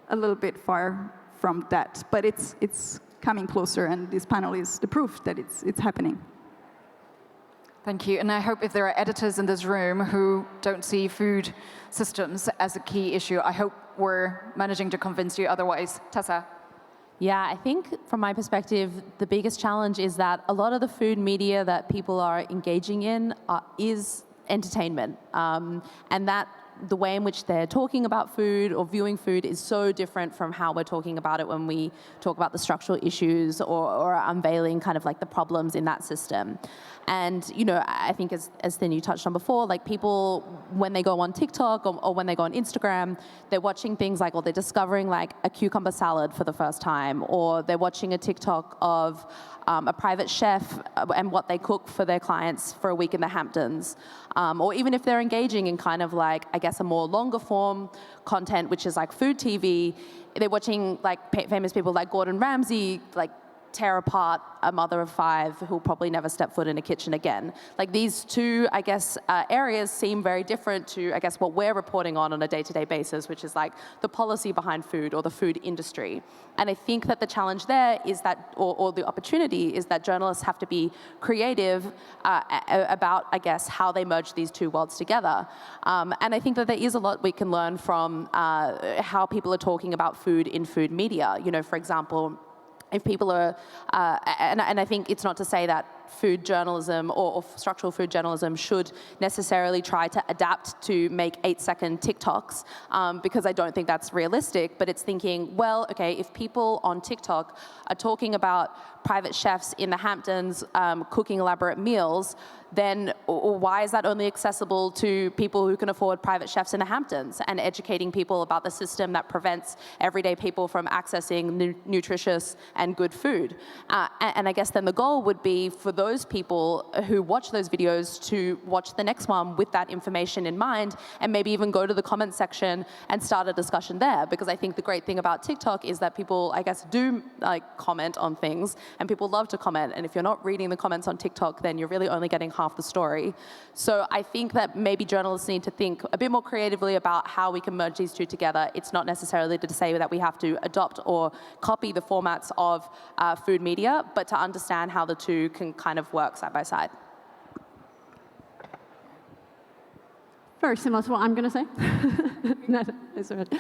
[SPEAKER 4] a little bit far from that, but it's coming closer, and this panel is the proof that it's happening.
[SPEAKER 1] Thank you. And I hope if there are editors in this room who don't see food systems as a key issue, I hope we're managing to convince you otherwise. Tessa?
[SPEAKER 3] Yeah, I think from my perspective, the biggest challenge is that a lot of the food media that people are engaging in is entertainment. And that the way in which they're talking about food or viewing food is so different from how we're talking about it when we talk about the structural issues or unveiling kind of like the problems in that system. And, you know, I think as Thin you touched on before, like people, when they go on TikTok or when they go on Instagram, they're watching things like, or they're discovering like a cucumber salad for the first time, or they're watching a TikTok of a private chef and what they cook for their clients for a week in the Hamptons. Or even if they're engaging in kind of like, I guess, a more longer form content, which is like food TV, they're watching like famous people like Gordon Ramsay, like tear apart a mother of 5 who'll probably never step foot in a kitchen again. Like these two, I guess, areas seem very different to, I guess, what we're reporting on a day-to-day basis, which is like the policy behind food or the food industry. And I think that the challenge there is that, or the opportunity is that journalists have to be creative about, I guess, how they merge these two worlds together. And I think that there is a lot we can learn from how people are talking about food in food media. You know, for example, if people are, and I think it's not to say that food journalism or structural food journalism should necessarily try to adapt to make 8-second TikToks, because I don't think that's realistic, but it's thinking, well, okay, if people on TikTok are talking about private chefs in the Hamptons cooking elaborate meals, then why is that only accessible to people who can afford private chefs in the Hamptons, and educating people about the system that prevents everyday people from accessing nutritious and good food. And I guess then the goal would be for those people who watch those videos to watch the next one with that information in mind, and maybe even go to the comment section and start a discussion there. Because I think the great thing about TikTok is that people, I guess, do like comment on things, and people love to comment. And if you're not reading the comments on TikTok, then you're really only getting half the story. So I think that maybe journalists need to think a bit more creatively about how we can merge these two together. It's not necessarily to say that we have to adopt or copy the formats of food media, but to understand how the two can kind of work side by side.
[SPEAKER 2] Very similar to what I'm going to say. No, it's all right.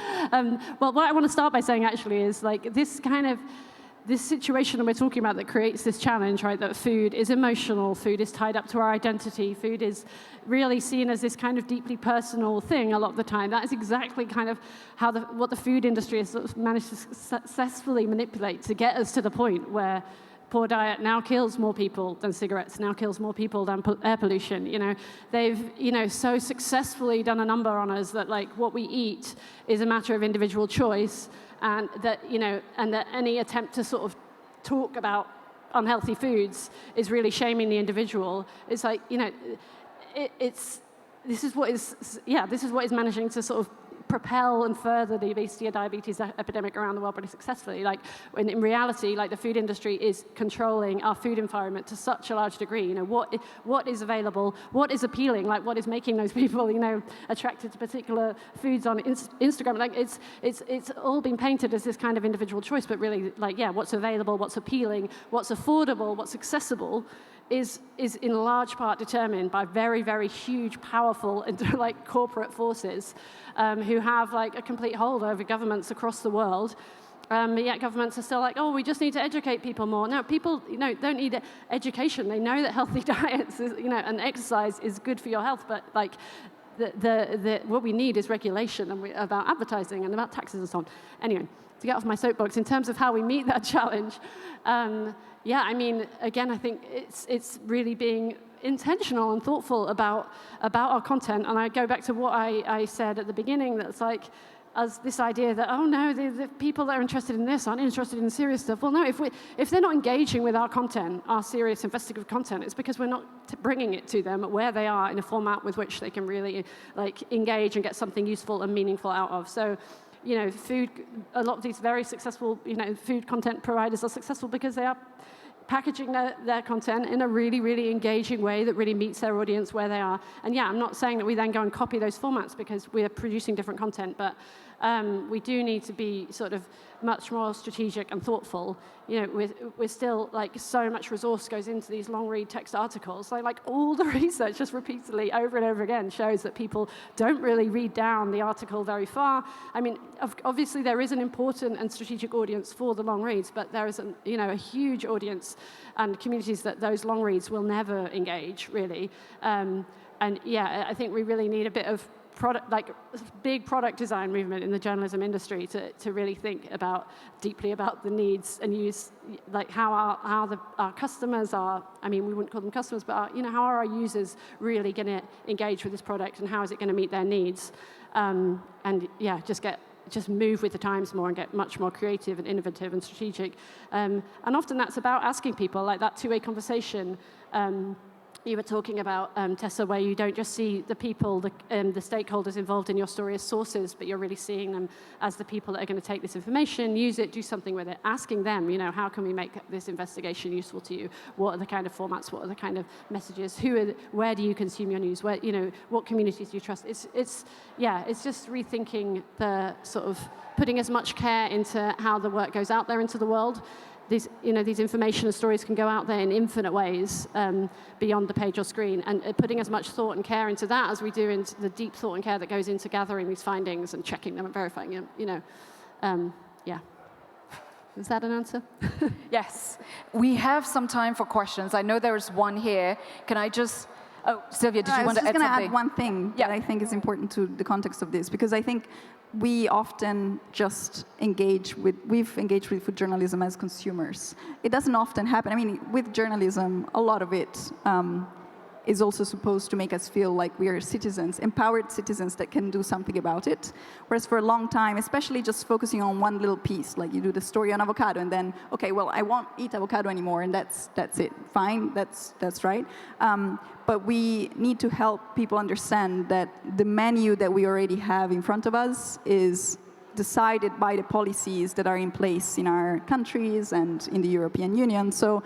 [SPEAKER 2] Well, what I want to start by saying actually is like this situation that we're talking about that creates this challenge, right? That food is emotional, food is tied up to our identity, food is really seen as this kind of deeply personal thing a lot of the time. That is exactly kind of how what the food industry has sort of managed to successfully manipulate to get us to the point where poor diet now kills more people than cigarettes, now kills more people than air pollution. You know, they've, you know, so successfully done a number on us that like what we eat is a matter of individual choice, and that, you know, and that any attempt to sort of talk about unhealthy foods is really shaming the individual. It's like, you know, this is what is managing to sort of propel and further the obesity and diabetes epidemic around the world pretty successfully. Like, when in reality, like the food industry is controlling our food environment to such a large degree. You know, what is available, what is appealing, like what is making those people, you know, attracted to particular foods on Instagram. Like it's all been painted as this kind of individual choice, but really, like, yeah, what's available, what's appealing, what's affordable, what's accessible is in large part determined by very, very huge, powerful, and like corporate forces who have like a complete hold over governments across the world. But yet governments are still like, oh, we just need to educate people more. No, people, you know, don't need education. They know that healthy diets, you know, and exercise is good for your health. But like, what we need is regulation about advertising and about taxes and so on. Anyway, to get off my soapbox, in terms of how we meet that challenge, yeah, I mean, again, I think it's really being intentional and thoughtful about our content. And I go back to what I said at the beginning, that's like, as this idea that, oh no, the people that are interested in this aren't interested in serious stuff. Well, no, if they're not engaging with our content, our serious investigative content, it's because we're not bringing it to them where they are in a format with which they can really engage and get something useful and meaningful out of. So, a lot of these very successful, food content providers are successful because they are packaging their content in a really, really engaging way that really meets their audience where they are. And yeah, I'm not saying that we then go and copy those formats because we are producing different content, but we do need to be sort of much more strategic and thoughtful. We're still, so much resource goes into these long-read text articles. All the research just repeatedly, over and over again, shows that people don't really read down the article very far. I mean, obviously there is an important and strategic audience for the long reads, but there is a huge audience and communities that those long reads will never engage, really. And yeah, I think we really need a bit of big product design movement in the journalism industry to really think deeply about the needs and use, how our customers are. I mean, we wouldn't call them customers, but how are our users really going to engage with this product, and how is it going to meet their needs? And yeah, just move with the times more and get much more creative and innovative and strategic. And often that's about asking people, that two-way conversation. You were talking about, Tessa, where you don't just see the people, the stakeholders involved in your story as sources, but you're really seeing them as the people that are going to take this information, use it, do something with it, asking them, how can we make this investigation useful to you? What are the kind of formats? What are the kind of messages? Where do you consume your news? Where, what communities do you trust? It's just rethinking the sort of putting as much care into how the work goes out there into the world. These information and stories can go out there in infinite ways beyond the page or screen, and putting as much thought and care into that as we do into the deep thought and care that goes into gathering these findings and checking them and verifying them. Yeah. Is that an answer?
[SPEAKER 1] Yes. We have some time for questions. I know there's one here. Can I just... Oh, Sylvia, did you want to add something?
[SPEAKER 4] I was just going to add one thing that I think is important to the context of this, because I think we often just we've engaged with food journalism as consumers. It doesn't often happen. I mean, with journalism, a lot of it is also supposed to make us feel like we are citizens, empowered citizens that can do something about it. Whereas for a long time, especially just focusing on one little piece, like you do the story on avocado and then, okay, well, I won't eat avocado anymore, and that's it. Fine, that's right. But we need to help people understand that the menu that we already have in front of us is decided by the policies that are in place in our countries and in the European Union. So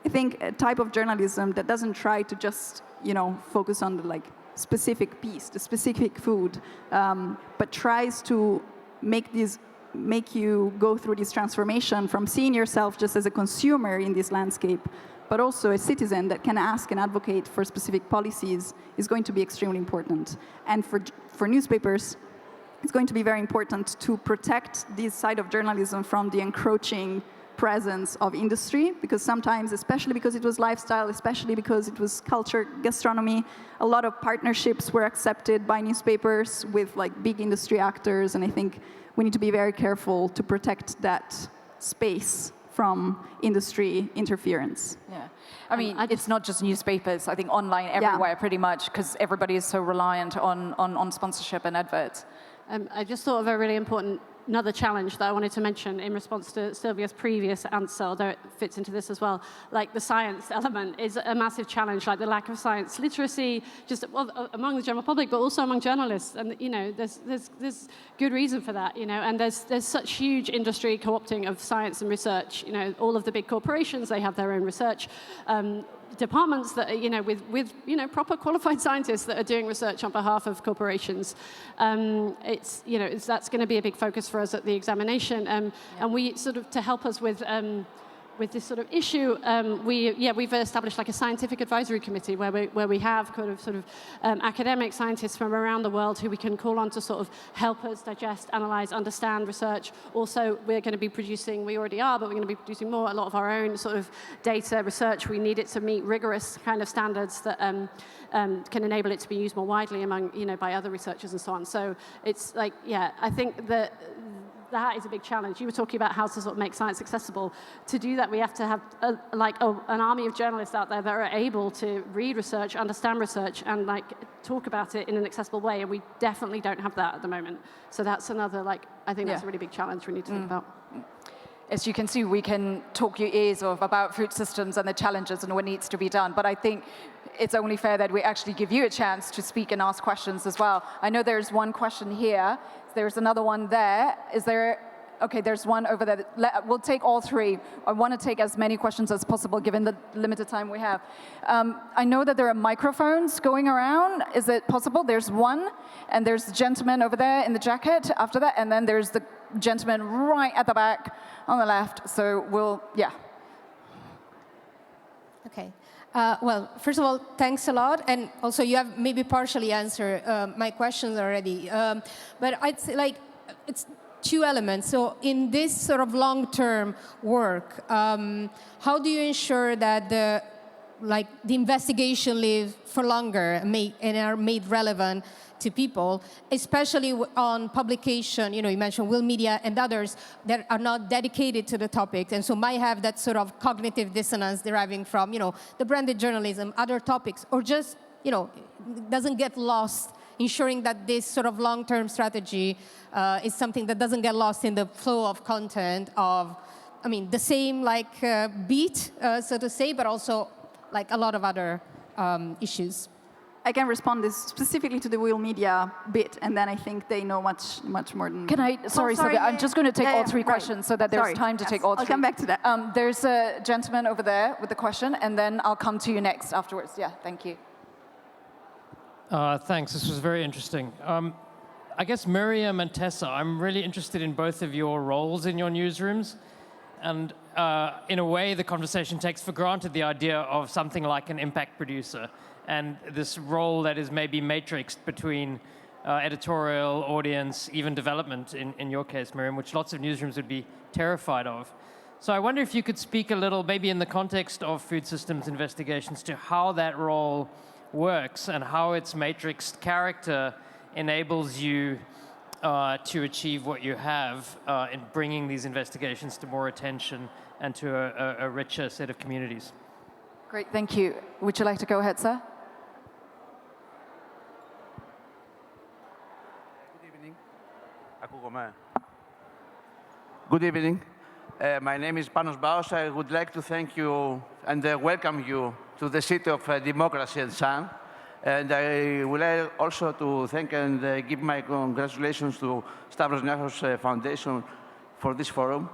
[SPEAKER 4] I think a type of journalism that doesn't try to just, focus on the specific piece, the specific food, but tries to make you go through this transformation from seeing yourself just as a consumer in this landscape, but also a citizen that can ask and advocate for specific policies, is going to be extremely important. And for newspapers, it's going to be very important to protect this side of journalism from the encroaching presence of industry, because sometimes, especially because it was lifestyle, especially because it was culture, gastronomy, a lot of partnerships were accepted by newspapers with big industry actors, and I think we need to be very careful to protect that space from industry interference.
[SPEAKER 1] Yeah, I mean, it's not just newspapers. I think online everywhere, pretty much, because everybody is so reliant on sponsorship and adverts.
[SPEAKER 2] I just thought of a really important another challenge that I wanted to mention in response to Sylvia's previous answer, although it fits into this as well. The science element is a massive challenge, the lack of science literacy, just among the general public, but also among journalists. And there's good reason for that, And there's such huge industry co-opting of science and research. All of the big corporations, they have their own research departments that are, with proper qualified scientists that are doing research on behalf of corporations. That's going to be a big focus for us at the examination, and we to help us with this sort of issue, we've established a scientific advisory committee where we have academic scientists from around the world who we can call on to help us digest, analyze, understand research. Also, we're going to be producing, we already are, but we're going to be producing a lot of our own data research. We need it to meet rigorous kind of standards that can enable it to be used more widely among, by other researchers and so on. So it's I think that that is a big challenge. You were talking about how to sort of make science accessible. To do that, we have to have an army of journalists out there that are able to read research, understand research, and like talk about it in an accessible way. And we definitely don't have that at the moment. So that's another I think that's a really big challenge we need to think about.
[SPEAKER 1] As you can see, we can talk your ears off about food systems and the challenges and what needs to be done. But I think it's only fair that we actually give you a chance to speak and ask questions as well. I know there's one question here. There's another one there. Is there? Okay, there's one over there. We'll take all three. I want to take as many questions as possible given the limited time we have. I know that there are microphones going around. Is it possible? There's one, and there's the gentleman over there in the jacket after that, and then there's the gentleman right at the back on the left. So yeah.
[SPEAKER 5] Okay. Well, first of all, thanks a lot. And also, you have maybe partially answered my questions already. But I'd say, it's two elements. So in this sort of long-term work, how do you ensure that the investigation live for longer and are made relevant to people, especially on publication? You mentioned Will Media and others that are not dedicated to the topic, and so might have that sort of cognitive dissonance deriving from, the branded journalism, other topics, or just, doesn't get lost, ensuring that this sort of long-term strategy is something that doesn't get lost in the flow of content of, the same beat, so to say, but also a lot of other issues.
[SPEAKER 4] I can respond this specifically to the Will Media bit, and then I think they know much more than me.
[SPEAKER 1] Can I? Sorry, Sylvia. I'm just going to take all three questions so that there's time to take all three.
[SPEAKER 4] I'll come back to that.
[SPEAKER 1] There's a gentleman over there with the question, and then I'll come to you next afterwards. Yeah, thank you.
[SPEAKER 6] Thanks. This was very interesting. I guess Miriam and Tessa, I'm really interested in both of your roles in your newsrooms. And in a way, the conversation takes for granted the idea of something like an impact producer and this role that is maybe matrixed between editorial, audience, even development, in your case, Miriam, which lots of newsrooms would be terrified of. So I wonder if you could speak a little, maybe in the context of food systems investigations, to how that role works and how its matrixed character enables you to achieve what you have in bringing these investigations to more attention and to a richer set of communities.
[SPEAKER 1] Great, thank you. Would you like to go ahead, sir?
[SPEAKER 7] Good evening. My name is Panos Baos. I would like to thank you and welcome you to the city of democracy and sun. And I would like also to thank and give my congratulations to Stavros Niarchos Foundation for this forum.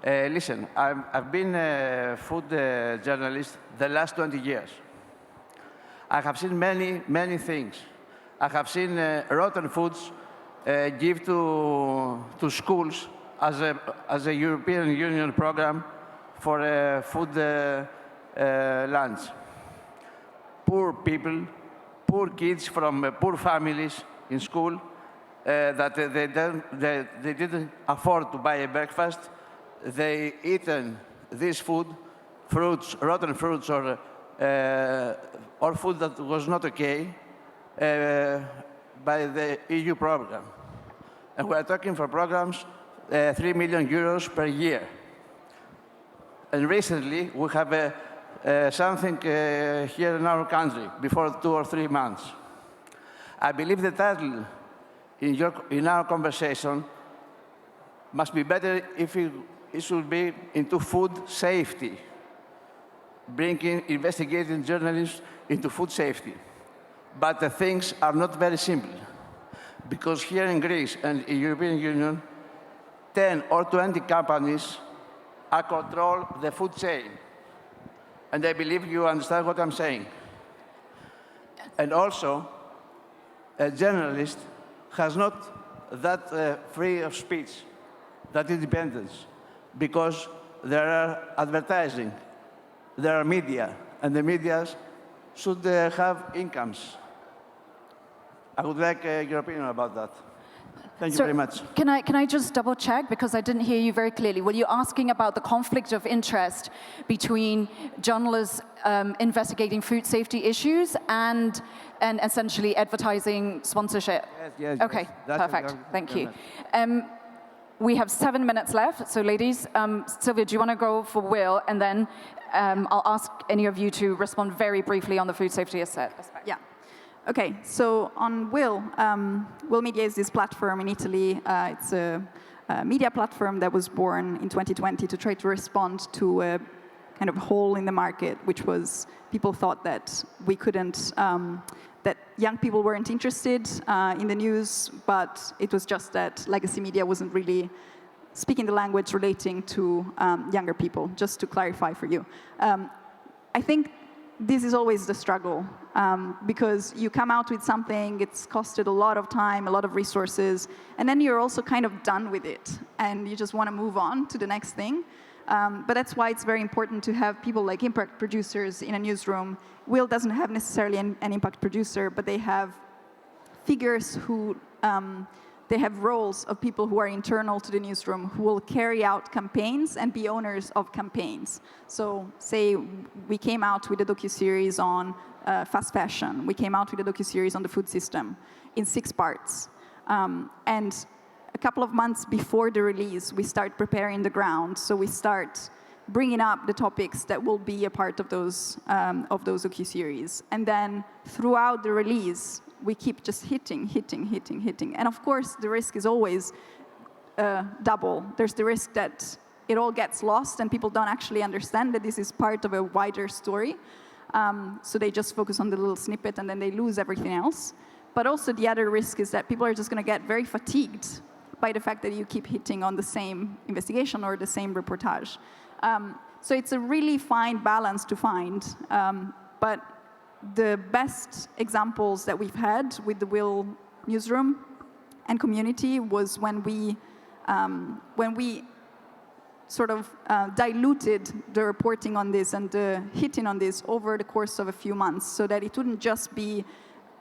[SPEAKER 7] Listen, I've been a food journalist the last 20 years. I have seen many things. I have seen rotten foods give to schools as a European Union program for food lunch. Poor people, poor kids from poor families in school that they didn't afford to buy a breakfast. They eaten this food, fruits, rotten fruits, or food that was not okay by the EU program. And we're talking for programs 3 million euros per year. And recently, we have something here in our country before 2 or 3 months. I believe the title in our conversation must be better if it should be into food safety, bringing investigative journalism into food safety. But the things are not very simple, because here in Greece and in the European Union, 10 or 20 companies control the food chain. And I believe you understand what I'm saying. And also, a journalist has not that free of speech, that independence, because there are advertising, there are media, and the media should have incomes. I would like your opinion about that. Thank you very much.
[SPEAKER 1] Can I just double check, because I didn't hear you very clearly. Were you asking about the conflict of interest between journalists investigating food safety issues and essentially advertising sponsorship?
[SPEAKER 7] Yes.
[SPEAKER 1] Okay,
[SPEAKER 7] Yes.
[SPEAKER 1] perfect. Thank you. we have 7 minutes left. So ladies, Sylvia, do you want to go for Will? And then I'll ask any of you to respond very briefly on the food safety aspect.
[SPEAKER 4] Yeah. Okay, so on Will, Will Media is this platform in Italy. It's a media platform that was born in 2020 to try to respond to a kind of hole in the market, which was people thought that we couldn't, that young people weren't interested in the news, but it was just that legacy media wasn't really speaking the language relating to younger people, just to clarify for you. I think this is always the struggle, because you come out with something, it's costed a lot of time, a lot of resources, and then you're also kind of done with it, and you just want to move on to the next thing. But that's why it's very important to have people like impact producers in a newsroom. Will doesn't have necessarily an impact producer, but they have figures who, they have roles of people who are internal to the newsroom who will carry out campaigns and be owners of campaigns. So say we came out with a docuseries on fast fashion. We came out with a docuseries on the food system in 6 parts. And a couple of months before the release, we start preparing the ground. So we start bringing up the topics that will be a part of those docuseries. And then throughout the release, we keep just hitting. And of course, the risk is always double. There's the risk that it all gets lost and people don't actually understand that this is part of a wider story. So they just focus on the little snippet and then they lose everything else. But also the other risk is that people are just going to get very fatigued by the fact that you keep hitting on the same investigation or the same reportage. So it's a really fine balance to find. But the best examples that we've had with the Will newsroom and community was when we sort of diluted the reporting on this and the hitting on this over the course of a few months so that it wouldn't just be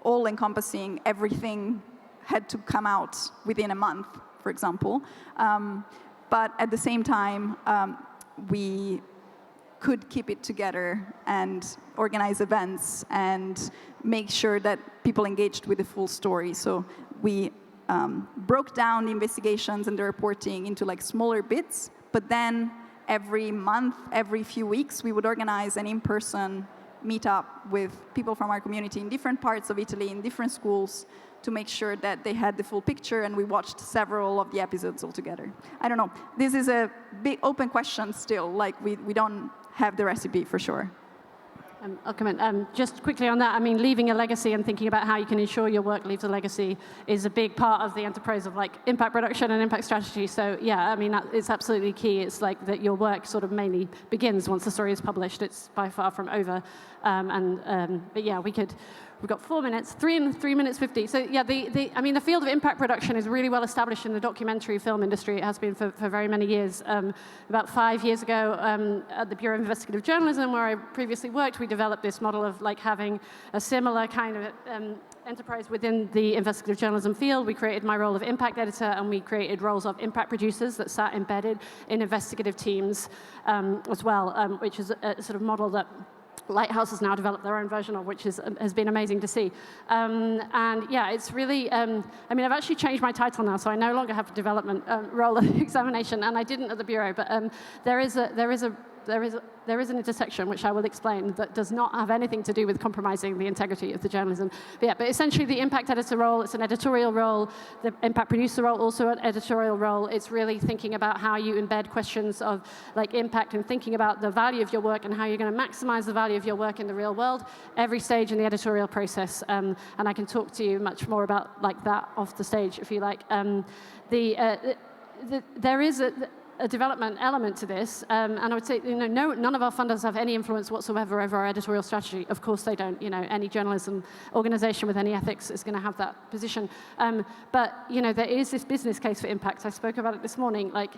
[SPEAKER 4] all-encompassing, everything had to come out within a month, for example. But at the same time, we could keep it together and organize events and make sure that people engaged with the full story. So we broke down the investigations and the reporting into like smaller bits, but then every month, every few weeks, we would organize an in-person meetup with people from our community in different parts of Italy, in different schools, to make sure that they had the full picture, and we watched several of the episodes all together. I don't know. This is a big open question still. Like, we don't have the recipe for sure.
[SPEAKER 2] I'll comment. Just quickly on that, I mean, leaving a legacy and thinking about how you can ensure your work leaves a legacy is a big part of the enterprise of like impact production and impact strategy. So yeah, I mean, it's absolutely key. It's like that your work sort of mainly begins once the story is published. It's by far from over. But yeah, we've got 4 minutes, 3 minutes 50. So yeah, I mean, the field of impact production is really well established in the documentary film industry. It has been for very many years. About 5 years ago, at the Bureau of Investigative Journalism, where I previously worked, we developed this model of like having a similar kind of enterprise within the investigative journalism field. We created my role of impact editor, and we created roles of impact producers that sat embedded in investigative teams as well, which is a sort of model that Lighthouse has now developed their own version of, which has been amazing to see. And yeah, it's really, I mean, I've actually changed my title now, so I no longer have a development role of examination, and I didn't at the Bureau, but there is an intersection, which I will explain, that does not have anything to do with compromising the integrity of the journalism. But yeah, but essentially the impact editor role, it's an editorial role. The impact producer role, also an editorial role. It's really thinking about how you embed questions of like impact and thinking about the value of your work and how you're going to maximize the value of your work in the real world, every stage in the editorial process. And I can talk to you much more about like that off the stage if you like. There is a development element to this, and I would say, none of our funders have any influence whatsoever over our editorial strategy. Of course they don't. Any journalism organization with any ethics is going to have that position. But there is this business case for impact. I spoke about it this morning. Like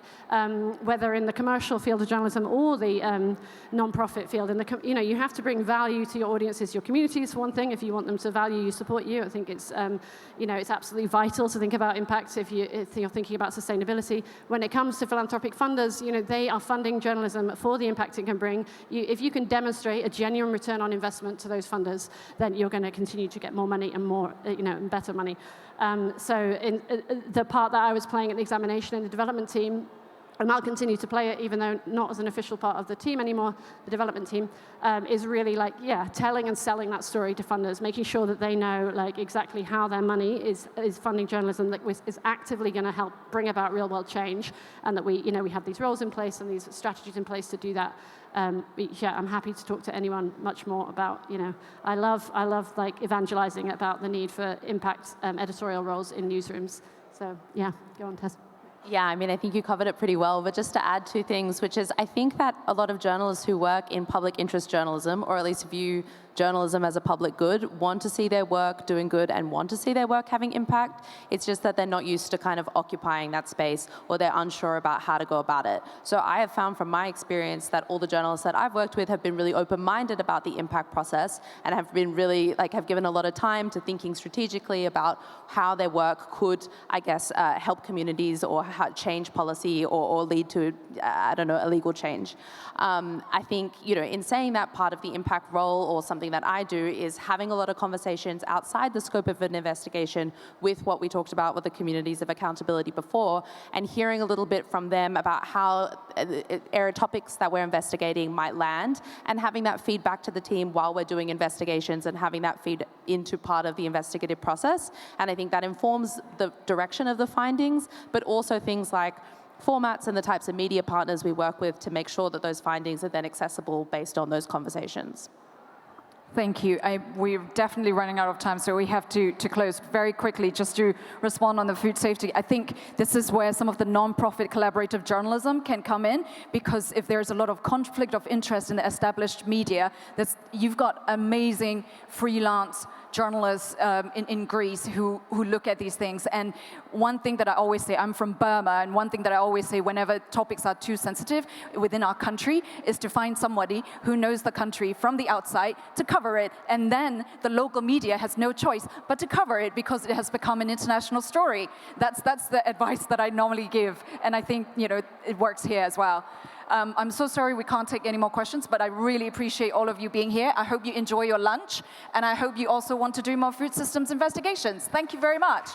[SPEAKER 2] whether in the commercial field of journalism or the non-profit field, you have to bring value to your audiences, your communities. For one thing, if you want them to value you, support you, I think it's it's absolutely vital to think about impact if you're thinking about sustainability. When it comes to philanthropic philanthropic funders, they are funding journalism for the impact it can bring. If you can demonstrate a genuine return on investment to those funders, then you're going to continue to get more money and more, and better money. So in the part that I was playing at the examination in the development team, and I'll continue to play it, even though not as an official part of the team anymore, the development team, is really telling and selling that story to funders, making sure that they know exactly how their money is funding journalism that is actively going to help bring about real world change, and that we have these roles in place and these strategies in place to do that. I'm happy to talk to anyone much more about, I love evangelizing about the need for impact editorial roles in newsrooms. So yeah, go on, Tess.
[SPEAKER 3] Yeah, I mean, I think you covered it pretty well, but just to add two things, which is I think that a lot of journalists who work in public interest journalism, or at least view journalism as a public good, want to see their work doing good and want to see their work having impact. It's just that they're not used to kind of occupying that space, or they're unsure about how to go about it. So I have found from my experience that all the journalists that I've worked with have been really open-minded about the impact process and have been really, have given a lot of time to thinking strategically about how their work could, I guess, help communities or change policy or lead to, a legal change. I think, in saying that, part of the impact role or something that I do is having a lot of conversations outside the scope of an investigation with what we talked about with the communities of accountability before, and hearing a little bit from them about how area topics that we're investigating might land, and having that feedback to the team while we're doing investigations and having that feed into part of the investigative process. And I think that informs the direction of the findings, but also things like formats and the types of media partners we work with to make sure that those findings are then accessible based on those conversations.
[SPEAKER 1] Thank you. We're definitely running out of time, so we have to close very quickly just to respond on the food safety. I think this is where some of the non-profit collaborative journalism can come in, because if there's a lot of conflict of interest in the established media, you've got amazing freelance journalists in Greece who look at these things. And one thing that I always say, I'm from Burma, and one thing that I always say whenever topics are too sensitive within our country is to find somebody who knows the country from the outside to cover it, and then the local media has no choice but to cover it because it has become an international story. That's the advice that I normally give, and I think it works here as well. I'm so sorry we can't take any more questions, but I really appreciate all of you being here. I hope you enjoy your lunch, and I hope you also want to do more food systems investigations. Thank you very much.